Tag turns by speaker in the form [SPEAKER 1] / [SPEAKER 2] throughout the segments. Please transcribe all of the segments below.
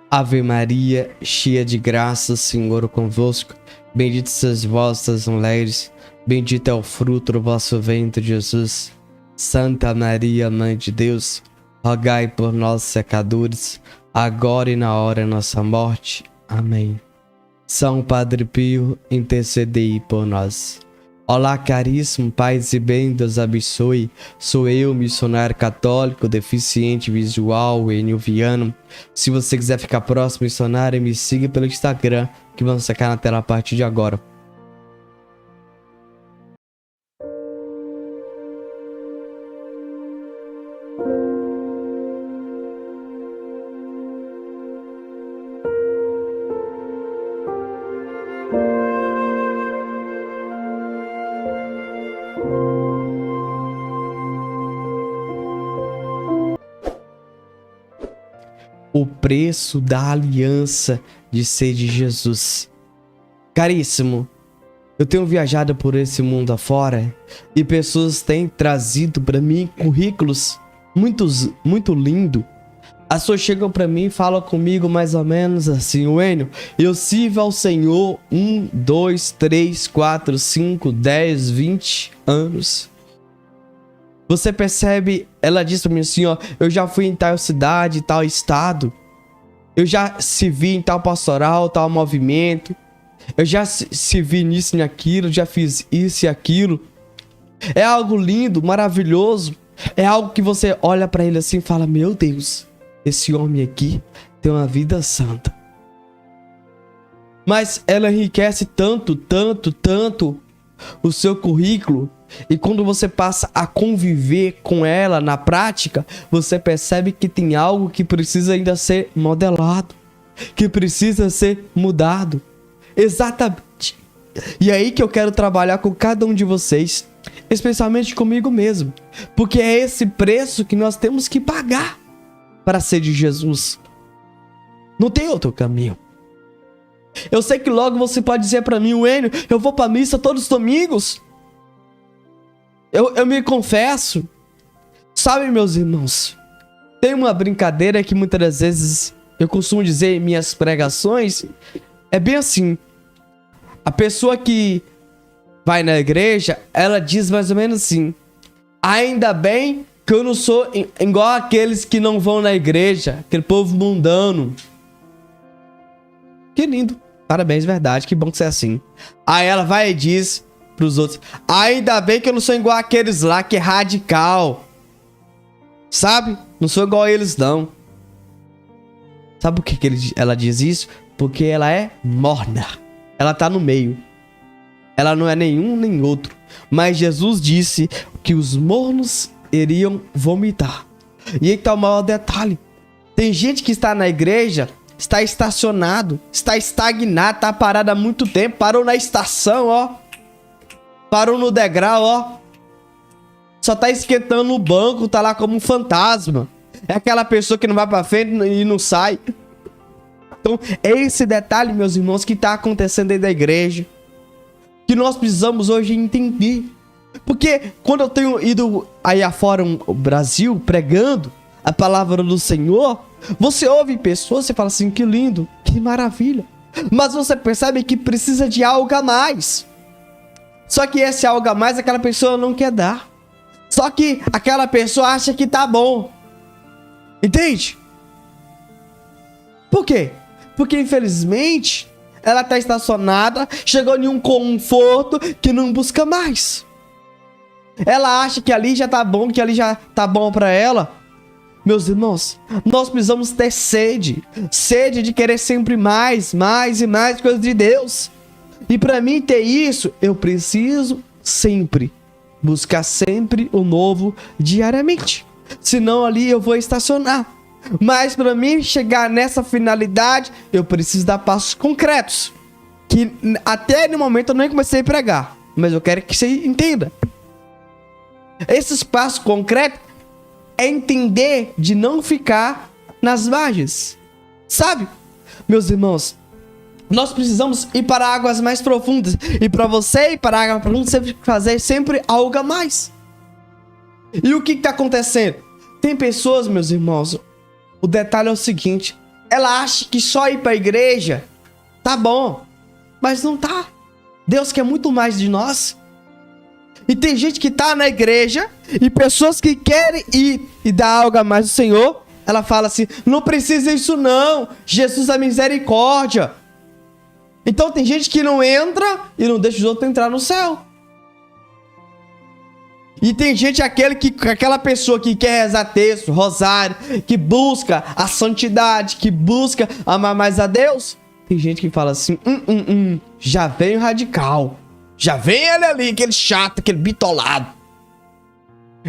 [SPEAKER 1] Ave Maria, cheia de graça, o Senhor é convosco. Bendita sois vós das mulheres, bendito é o fruto do vosso ventre, Jesus. Santa Maria, Mãe de Deus, rogai por nós, pecadores, agora e na hora de nossa morte. Amém. São Padre Pio, intercedei por nós. Olá, caríssimo, paz e bem, Deus abençoe. Sou eu, missionário católico, deficiente visual, Enio Viano. Se você quiser ficar próximo, missionário, me siga pelo Instagram, que vamos sacar na tela a partir de agora. O preço da aliança de ser de Jesus. Caríssimo, eu tenho viajado por esse mundo afora e pessoas têm trazido para mim currículos muito lindo. As pessoas chegam para mim e falam comigo mais ou menos assim: Enio, eu sirvo ao Senhor 1, 2, 3, 4, 5, 10, 20 anos. Você percebe, ela disse pra mim assim, ó, eu já fui em tal cidade, tal estado, eu já servi em tal pastoral, tal movimento, eu já servi nisso e naquilo, já fiz isso e aquilo. É algo lindo, maravilhoso, é algo que você olha pra ele assim e fala: meu Deus, esse homem aqui tem uma vida santa. Mas ela enriquece tanto o seu currículo. E quando você passa a conviver com ela na prática, você percebe que tem algo que precisa ainda ser modelado, que precisa ser mudado. Exatamente. E é aí que eu quero trabalhar com cada um de vocês, especialmente comigo mesmo, porque é esse preço que nós temos que pagar para ser de Jesus. Não tem outro caminho. Eu sei que logo você pode dizer para mim: Enio, eu vou para missa todos os domingos. Eu me confesso. Sabe, meus irmãos, tem uma brincadeira que muitas das vezes eu costumo dizer em minhas pregações. É bem assim: a pessoa que vai na igreja, ela diz mais ou menos assim: ainda bem que eu não sou igual aqueles que não vão na igreja, aquele povo mundano. Que lindo, parabéns, verdade, que bom que você é assim. Aí ela vai e diz pros outros: ainda bem que eu não sou igual aqueles lá que é radical. Sabe? Não sou igual a eles, não. Sabe por que ela diz isso? Porque ela é morna. Ela tá no meio. Ela não é nenhum nem outro. Mas Jesus disse que os mornos iriam vomitar. E aí tá o maior detalhe. Tem gente que está na igreja, está estacionado, está estagnado, tá parado há muito tempo, parou na estação, ó. Parou no degrau, ó. Só tá esquentando no banco, tá lá como um fantasma. É aquela pessoa que não vai pra frente e não sai. Então, é esse detalhe, meus irmãos, que tá acontecendo dentro da igreja, que nós precisamos hoje entender. Porque quando eu tenho ido aí afora o Brasil pregando a palavra do Senhor, você ouve pessoas, você fala assim: que lindo, que maravilha. Mas você percebe que precisa de algo a mais. Só que esse algo a mais aquela pessoa não quer dar. Só que aquela pessoa acha que tá bom. Entende? Por quê? Porque infelizmente ela tá estacionada, chegou em um conforto que não busca mais. Ela acha que ali já tá bom, que ali já tá bom pra ela. Meus irmãos, nós precisamos ter sede. Sede de querer sempre mais e mais coisas de Deus. E para mim ter isso, eu preciso sempre buscar sempre o novo diariamente. Senão ali eu vou estacionar. Mas para mim chegar nessa finalidade, eu preciso dar passos concretos. Que até no momento eu nem comecei a pregar. Mas eu quero que você entenda. Esses passos concretos é entender de não ficar nas margens. Sabe, meus irmãos, nós precisamos ir para águas mais profundas. E para você ir para águas profundas, você tem que fazer sempre algo a mais. E o que está acontecendo? Tem pessoas, meus irmãos, o detalhe é o seguinte: Ela acha que só ir para a igreja tá bom, mas não tá. Deus quer muito mais de nós. E tem gente que tá na igreja e pessoas que querem ir e dar algo a mais do Senhor, ela fala assim: não precisa isso não, Jesus é misericórdia. Então tem gente que não entra e não deixa os outros entrar no céu. E tem gente, aquela pessoa que quer rezar texto, rosário, que busca a santidade, que busca amar mais a Deus. Tem gente que fala assim: já vem o radical. Já vem ele ali, aquele chato, aquele bitolado.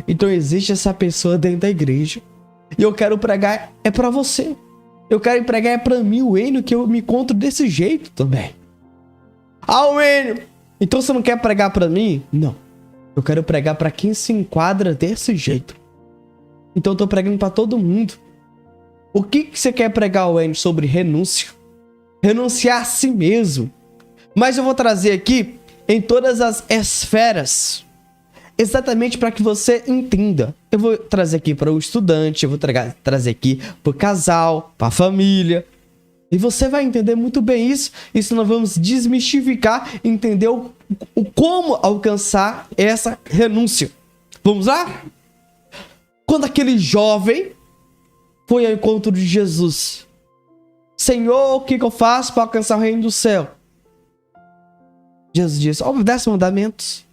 [SPEAKER 1] Então existe essa pessoa dentro da igreja. E eu quero pregar é pra você. Eu quero pregar é pra mim, o Enio, que eu me encontro desse jeito também. O Enio, então você não quer pregar pra mim? Não. Eu quero pregar pra quem se enquadra desse jeito. Então eu tô pregando pra todo mundo. O que você quer pregar, Enio, sobre renúncia? Renunciar a si mesmo. Mas eu vou trazer aqui em todas as esferas, exatamente para que você entenda. Eu vou trazer aqui para o estudante, eu vou trazer aqui para o casal, para a família. E você vai entender muito bem isso. Isso nós vamos desmistificar, entender o como alcançar essa renúncia. Vamos lá? Quando aquele jovem foi ao encontro de Jesus: Senhor, o que eu faço para alcançar o reino do céu? Jesus disse: obedece os mandamentos.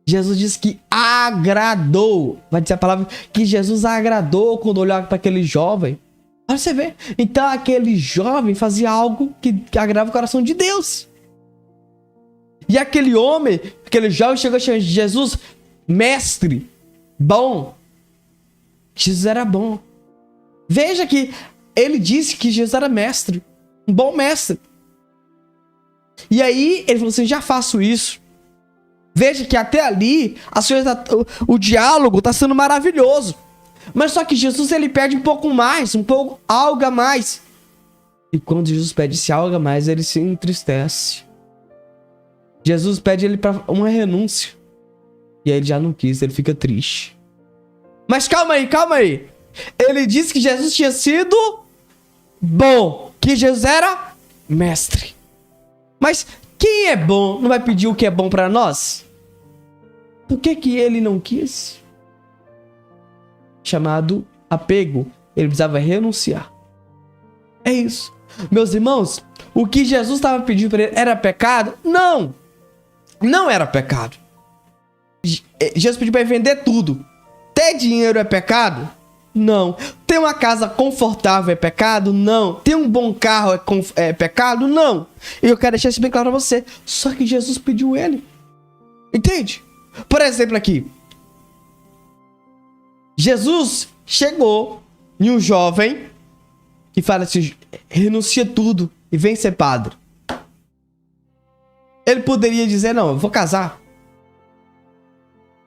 [SPEAKER 1] Jesus disse que agradou. Vai dizer a palavra que Jesus agradou quando olhava para aquele jovem. Olha você ver. Então aquele jovem fazia algo que agradava o coração de Deus. E aquele homem, aquele jovem chegou a chamar de Jesus mestre, bom. Jesus era bom. Veja que ele disse que Jesus era mestre, um bom mestre. E aí ele falou assim: já faço isso. Veja que até ali as coisas, o diálogo está sendo maravilhoso. Mas só que Jesus, ele pede um pouco mais, algo a mais. E quando Jesus pede esse algo a mais, ele se entristece. Jesus pede ele para uma renúncia. E aí ele já não quis, ele fica triste. Mas calma aí. Ele disse que Jesus tinha sido bom, que Jesus era mestre. Mas quem é bom não vai pedir o que é bom para nós? Por que ele não quis? Chamado apego. Ele precisava renunciar. É isso. Meus irmãos, o que Jesus estava pedindo para ele era pecado? Não. Não era pecado. Jesus pediu para ele vender tudo. Ter dinheiro é pecado? Não. Ter uma casa confortável é pecado? Não. Ter um bom carro é pecado? Não. E eu quero deixar isso bem claro pra você. Só que Jesus pediu ele. Entende? Por exemplo aqui. Jesus chegou em um jovem que fala assim: renuncia tudo e vem ser padre. Ele poderia dizer: não, eu vou casar.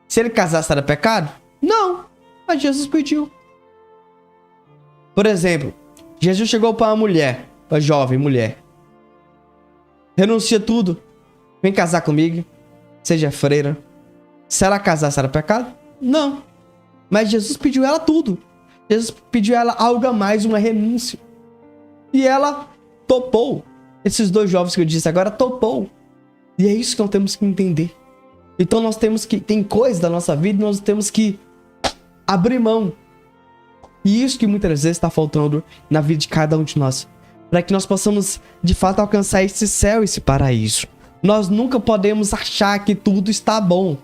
[SPEAKER 1] Se ele casasse era pecado? Não. Mas Jesus pediu. Por exemplo, Jesus chegou para uma mulher, para jovem mulher: renuncia tudo, vem casar comigo, seja freira. Se ela casasse era pecado? Não. Mas Jesus pediu ela tudo. Jesus pediu ela algo a mais, uma renúncia. E ela topou. Esses dois jovens que eu disse agora topou. E é isso que nós temos que entender. Então nós temos que, tem coisas da nossa vida, nós temos que abrir mão. E isso que muitas vezes está faltando na vida de cada um de nós. Para que nós possamos, de fato, alcançar esse céu, esse paraíso. Nós nunca podemos achar que tudo está bom.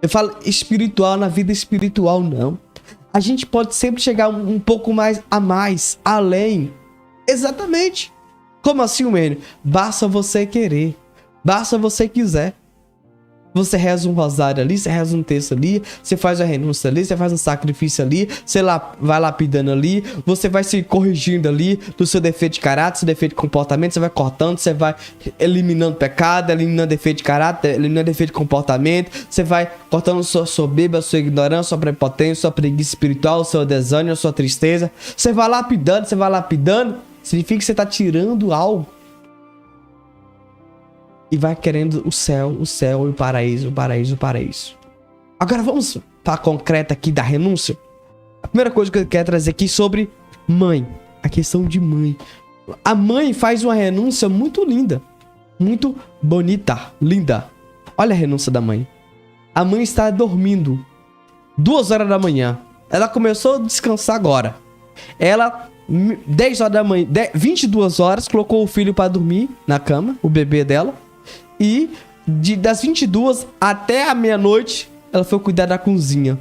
[SPEAKER 1] Eu falo espiritual, na vida espiritual, não. A gente pode sempre chegar um pouco mais a mais, além. Exatamente. Como assim, Wênio? Basta você querer. Basta você quiser. Você reza um rosário ali, você reza um texto ali, você faz a renúncia ali, você faz um sacrifício ali, você vai lapidando ali, você vai se corrigindo ali do seu defeito de caráter, seu defeito de comportamento, você vai cortando, você vai eliminando pecado, eliminando defeito de caráter, eliminando defeito de comportamento, você vai cortando sua soberba, sua ignorância, sua prepotência, sua preguiça espiritual, seu desânimo, sua tristeza. Você vai lapidando, significa que você está tirando algo. E vai querendo o céu e o paraíso, o paraíso, o paraíso. Agora vamos para a concreta aqui da renúncia. A primeira coisa que eu quero trazer aqui sobre Mãe, a questão de mãe. A mãe faz uma renúncia muito linda, muito bonita, linda. Olha a renúncia da mãe. A mãe está dormindo 2 horas da manhã. Ela começou a descansar agora. Ela, 10 horas da manhã, 22 horas, colocou o filho para dormir na cama, o bebê dela. E das 22 até a meia-noite, ela foi cuidar da cozinha.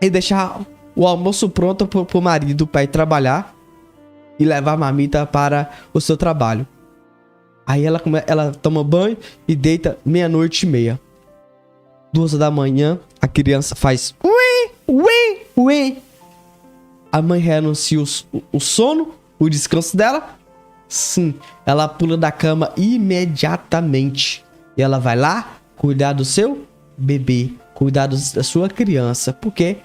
[SPEAKER 1] E deixar o almoço pronto pro marido para ir trabalhar. E levar a marmita para o seu trabalho. Aí ela toma banho e deita 00:30. 2 da manhã, a criança faz ui, ui, ui. A mãe renuncia o sono, o descanso dela. Sim, ela pula da cama imediatamente. E ela vai lá cuidar do seu bebê, cuidar da sua criança. Porque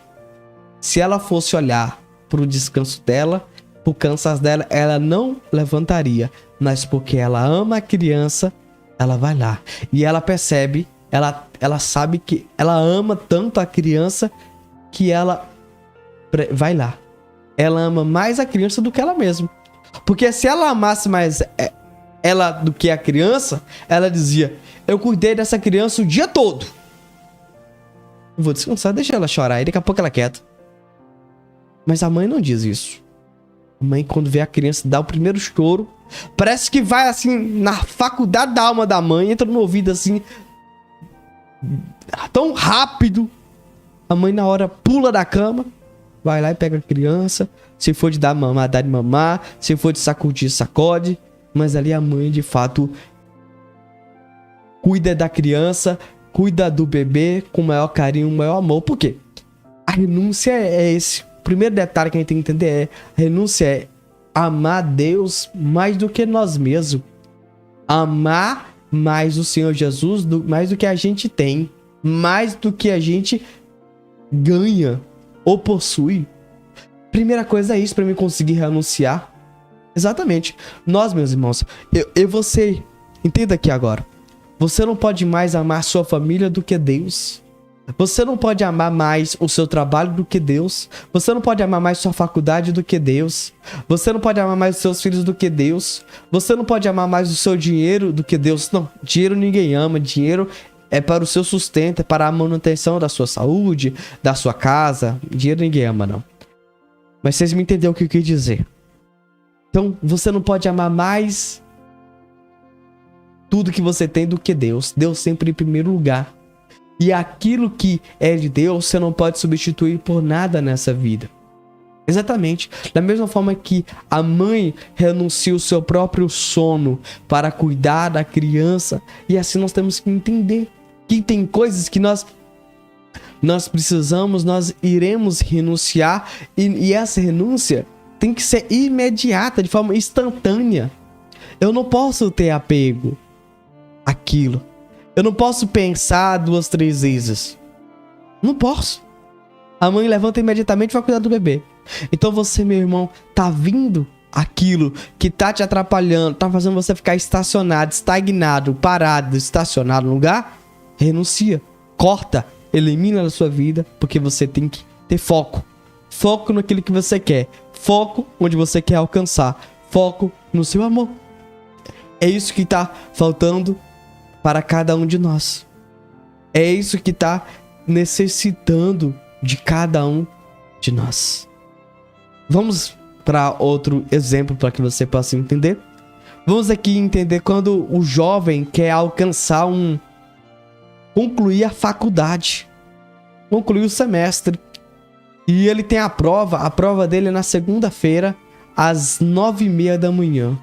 [SPEAKER 1] se ela fosse olhar para o descanso dela, pro cansaço dela, ela não levantaria. Mas porque ela ama a criança, ela vai lá. E ela percebe, ela sabe que ela ama tanto a criança que ela vai lá. Ela ama mais a criança do que ela mesma. Porque se ela amasse mais ela do que a criança, ela dizia: eu cuidei dessa criança o dia todo. Eu vou descansar, deixa ela chorar e daqui a pouco ela é quieta. Mas a mãe não diz isso. A mãe, quando vê a criança dar o primeiro choro, parece que vai assim na faculdade da alma da mãe, entra no ouvido assim tão rápido. A mãe na hora pula da cama, vai lá e pega a criança. Se for de dar mamar, dá de mamar. Se for de sacudir, sacode. Mas ali a mãe de fato cuida da criança, cuida do bebê com o maior carinho, o maior amor. Por quê? A renúncia é esse. O primeiro detalhe que a gente tem que entender é: a renúncia é amar Deus mais do que nós mesmos. Amar mais o Senhor Jesus, mais do que a gente tem. Mais do que a gente ganha ou possui. Primeira coisa é isso para mim conseguir renunciar. Exatamente. Nós, meus irmãos, você, entenda aqui agora. Você não pode mais amar sua família do que Deus. Você não pode amar mais o seu trabalho do que Deus. Você não pode amar mais sua faculdade do que Deus. Você não pode amar mais os seus filhos do que Deus. Você não pode amar mais o seu dinheiro do que Deus. Não, dinheiro ninguém ama. Dinheiro é para o seu sustento, é para a manutenção da sua saúde, da sua casa. Dinheiro ninguém ama, não. Mas vocês me entenderam o que eu quis dizer. Então, você não pode amar mais tudo que você tem do que Deus. Deus sempre em primeiro lugar. E aquilo que é de Deus, você não pode substituir por nada nessa vida. Exatamente. Da mesma forma que a mãe renuncia o seu próprio sono para cuidar da criança. E assim nós temos que entender que tem coisas que nós precisamos, nós iremos renunciar. E essa renúncia tem que ser imediata, de forma instantânea. Eu não posso ter apego àquilo. Eu não posso pensar 2, 3 vezes. Não posso. A mãe levanta imediatamente e vai cuidar do bebê. Então você, meu irmão, tá vindo aquilo que tá te atrapalhando, tá fazendo você ficar estacionado, estagnado, parado, estacionado no lugar? Renuncia, corta, elimina da sua vida, porque você tem que ter foco. Foco naquilo que você quer. Foco onde você quer alcançar. Foco no seu amor. É isso que tá faltando para cada um de nós. É isso que está necessitando de cada um de nós. Vamos para outro exemplo para que você possa entender. Vamos aqui entender quando o jovem quer alcançar concluir a faculdade, concluir o semestre. E ele tem a prova dele é na segunda-feira, às 9:30 da manhã.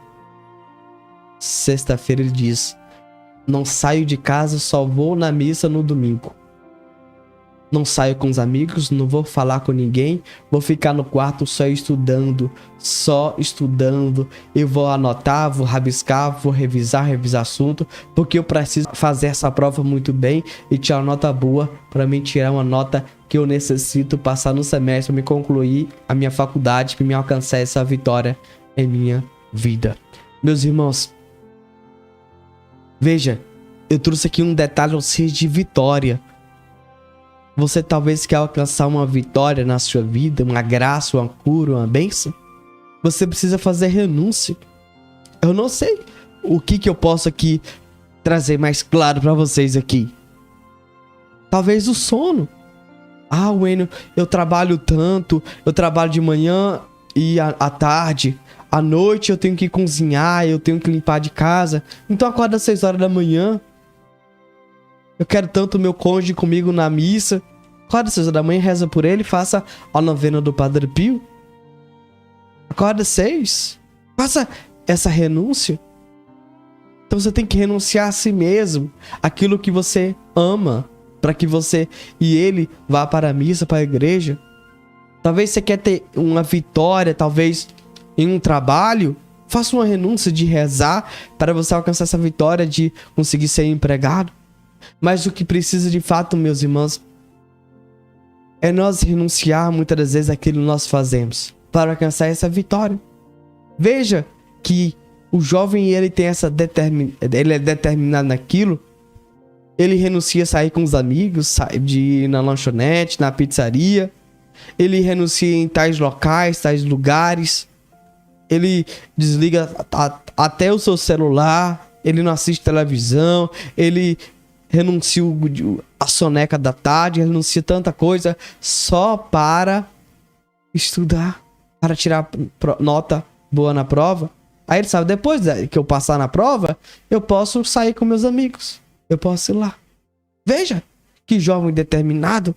[SPEAKER 1] Sexta-feira ele diz: não saio de casa, só vou na missa no domingo. Não saio com os amigos, não vou falar com ninguém. Vou ficar no quarto só estudando. Eu vou anotar, vou rabiscar, vou revisar assunto. Porque eu preciso fazer essa prova muito bem e tirar uma nota boa para mim tirar uma nota que eu necessito passar no semestre, para me concluir a minha faculdade, para me alcançar essa vitória em minha vida. Meus irmãos, veja, eu trouxe aqui um detalhe ou seja, de vitória. Você talvez quer alcançar uma vitória na sua vida, uma graça, uma cura, uma bênção. Você precisa fazer renúncia. Eu não sei o que eu posso aqui trazer mais claro para vocês aqui. Talvez o sono. Ah, Wênio, eu trabalho tanto, eu trabalho de manhã e à tarde. À noite eu tenho que cozinhar, eu tenho que limpar de casa. Então acorda às 6 horas da manhã. Eu quero tanto o meu cônjuge comigo na missa. Acorda às 6 horas da manhã, reza por ele, faça a novena do Padre Pio. Acorda às 6. Faça essa renúncia. Então você tem que renunciar a si mesmo, aquilo que você ama, para que você e ele vá para a missa, para a igreja. Talvez você quer ter uma vitória, talvez em um trabalho. Faça uma renúncia de rezar para você alcançar essa vitória de conseguir ser empregado. Mas o que precisa de fato, meus irmãos, é nós renunciar muitas das vezes àquilo que nós fazemos para alcançar essa vitória. Veja que o jovem, ele tem ele é determinado naquilo. Ele renuncia a sair com os amigos, de ir na lanchonete, na pizzaria. Ele renuncia em tais locais, tais lugares. Ele desliga até o seu celular. Ele não assiste televisão. Ele renuncia a soneca da tarde. Renuncia tanta coisa só para estudar, para tirar nota boa na prova. Aí ele sabe, depois que eu passar na prova, eu posso sair com meus amigos. Eu posso ir lá. Veja que jovem determinado.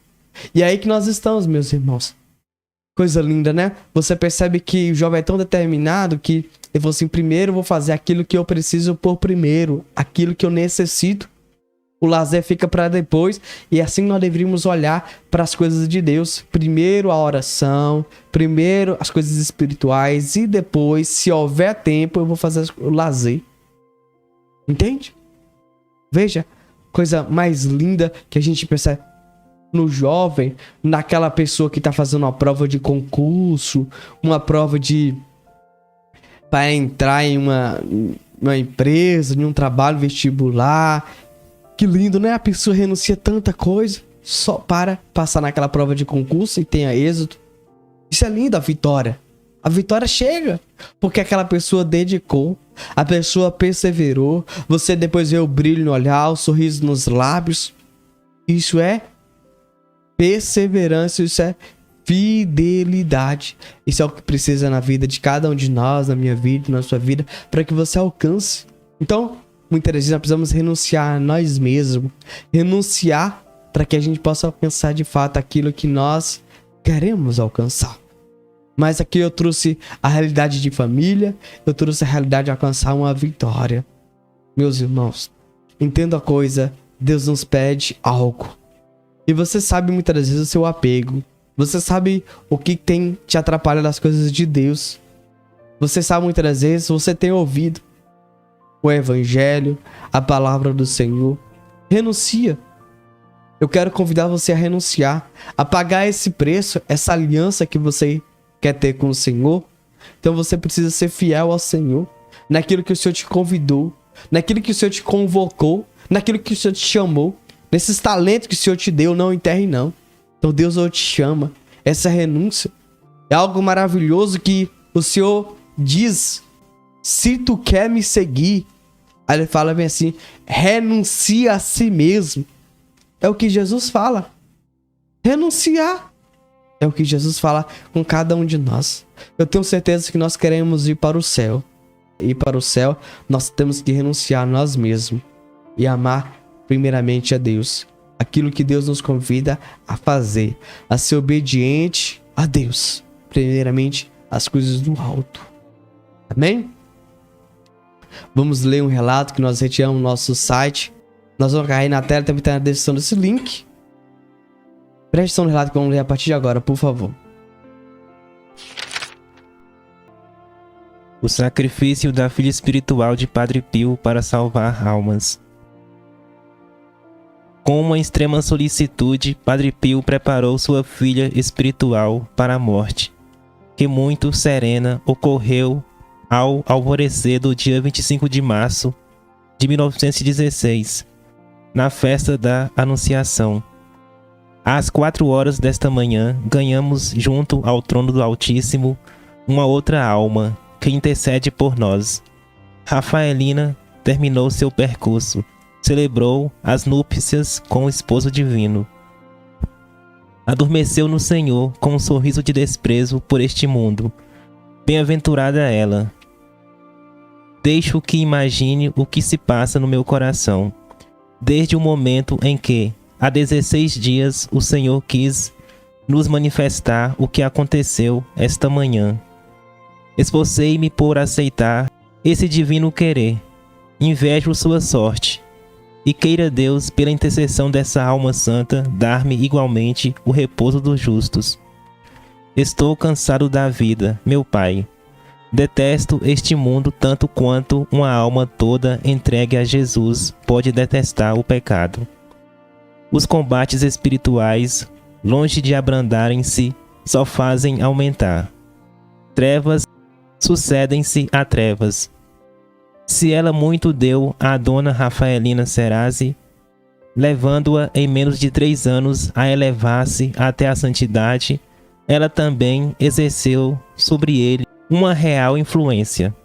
[SPEAKER 1] E é aí que nós estamos, meus irmãos. Coisa linda, né? Você percebe que o jovem é tão determinado que ele falou assim: primeiro eu vou fazer aquilo que eu preciso por primeiro, aquilo que eu necessito. O lazer fica para depois. E assim nós deveríamos olhar para as coisas de Deus. Primeiro a oração, primeiro as coisas espirituais, e depois, se houver tempo, eu vou fazer o lazer. Entende? Veja, coisa mais linda que a gente percebe no jovem, naquela pessoa que está fazendo uma prova de concurso, uma prova para entrar em uma empresa, em um trabalho vestibular. Que lindo, né? A pessoa renuncia tanta coisa só para passar naquela prova de concurso e tenha êxito. Isso é lindo, a vitória. A vitória chega porque aquela pessoa dedicou, a pessoa perseverou. Você depois vê o brilho no olhar, o sorriso nos lábios. Isso é perseverança, isso é fidelidade. Isso é o que precisa na vida de cada um de nós, na minha vida, na sua vida, para que você alcance. Então, muitas vezes nós precisamos renunciar a nós mesmos, renunciar para que a gente possa alcançar de fato aquilo que nós queremos alcançar. Mas aqui eu trouxe a realidade de família, eu trouxe a realidade de alcançar uma vitória. Meus irmãos, entenda a coisa, Deus nos pede algo. E você sabe muitas das vezes o seu apego. Você sabe o que tem te atrapalhado das coisas de Deus. Você sabe muitas das vezes, você tem ouvido o evangelho, a palavra do Senhor. Renuncia. Eu quero convidar você a renunciar, a pagar esse preço, essa aliança que você quer ter com o Senhor. Então você precisa ser fiel ao Senhor, naquilo que o Senhor te convidou, naquilo que o Senhor te convocou, naquilo que o Senhor te chamou, nesses talentos que o Senhor te deu. Não enterre não. Então Deus hoje te chama. Essa renúncia é algo maravilhoso que o Senhor diz: se tu quer me seguir, aí ele fala bem assim: renuncia a si mesmo. É o que Jesus fala. Renunciar. É o que Jesus fala com cada um de nós. Eu tenho certeza que nós queremos ir para o céu. Ir para o céu, nós temos que renunciar a nós mesmos e amar primeiramente a Deus. Aquilo que Deus nos convida a fazer, a ser obediente a Deus. Primeiramente, as coisas do alto. Amém? Vamos ler um relato que nós retiramos no nosso site. Nós vamos cair na tela, também está na descrição desse link. Preste atenção no relato que vamos ler a partir de agora, por favor.
[SPEAKER 2] O sacrifício da filha espiritual de Padre Pio para salvar almas. Com uma extrema solicitude, Padre Pio preparou sua filha espiritual para a morte, que muito serena ocorreu ao alvorecer do dia 25 de março de 1916, na festa da Anunciação. Às 4 horas desta manhã, ganhamos junto ao trono do Altíssimo uma outra alma que intercede por nós. Rafaelina terminou seu percurso, celebrou as núpcias com o esposo divino. Adormeceu no Senhor com um sorriso de desprezo por este mundo. Bem-aventurada ela. Deixo que imagine o que se passa no meu coração, desde o momento em que, há 16 dias, o Senhor quis nos manifestar o que aconteceu esta manhã. Esforcei-me por aceitar esse divino querer. Invejo sua sorte. E queira Deus, pela intercessão dessa alma santa, dar-me igualmente o repouso dos justos. Estou cansado da vida, meu Pai. Detesto este mundo tanto quanto uma alma toda entregue a Jesus pode detestar o pecado. Os combates espirituais, longe de abrandarem-se, só fazem aumentar. Trevas sucedem-se a trevas. Se ela muito deu à dona Rafaelina Serasi, levando-a em menos de 3 anos a elevar-se até a santidade, ela também exerceu sobre ele uma real influência.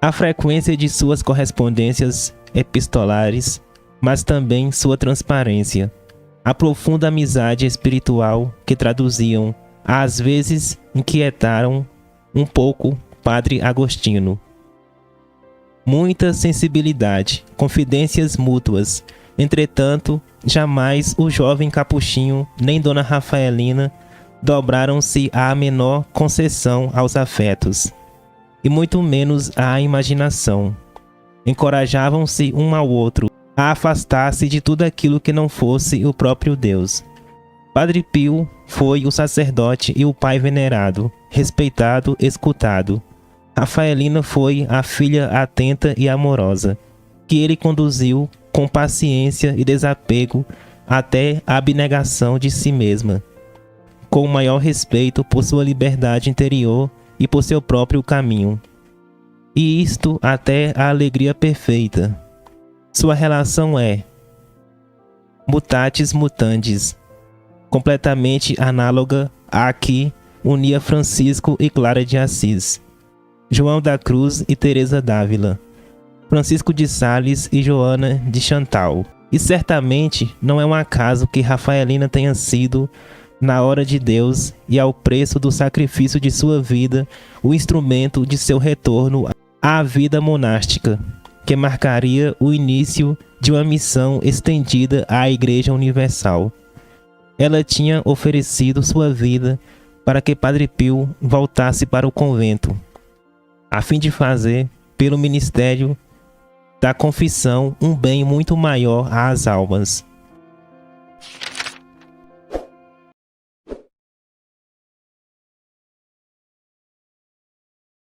[SPEAKER 2] A frequência de suas correspondências epistolares, mas também sua transparência, a profunda amizade espiritual que traduziam, às vezes inquietaram um pouco Padre Agostinho. Muita sensibilidade, confidências mútuas. Entretanto, jamais o jovem capuchinho nem Dona Rafaelina dobraram-se à menor concessão aos afetos, e muito menos à imaginação. Encorajavam-se um ao outro a afastar-se de tudo aquilo que não fosse o próprio Deus. Padre Pio foi o sacerdote e o pai venerado, respeitado, escutado. Rafaelina foi a filha atenta e amorosa, que ele conduziu com paciência e desapego até a abnegação de si mesma, com o maior respeito por sua liberdade interior e por seu próprio caminho. E isto até a alegria perfeita. Sua relação é mutatis mutandis, completamente análoga à que unia Francisco e Clara de Assis, João da Cruz e Teresa d'Ávila, Francisco de Sales e Joana de Chantal. E certamente não é um acaso que Rafaelina tenha sido, na hora de Deus e ao preço do sacrifício de sua vida, o instrumento de seu retorno à vida monástica, que marcaria o início de uma missão estendida à Igreja Universal. Ela tinha oferecido sua vida para que Padre Pio voltasse para o convento, a fim de fazer, pelo ministério da confissão, um bem muito maior às almas.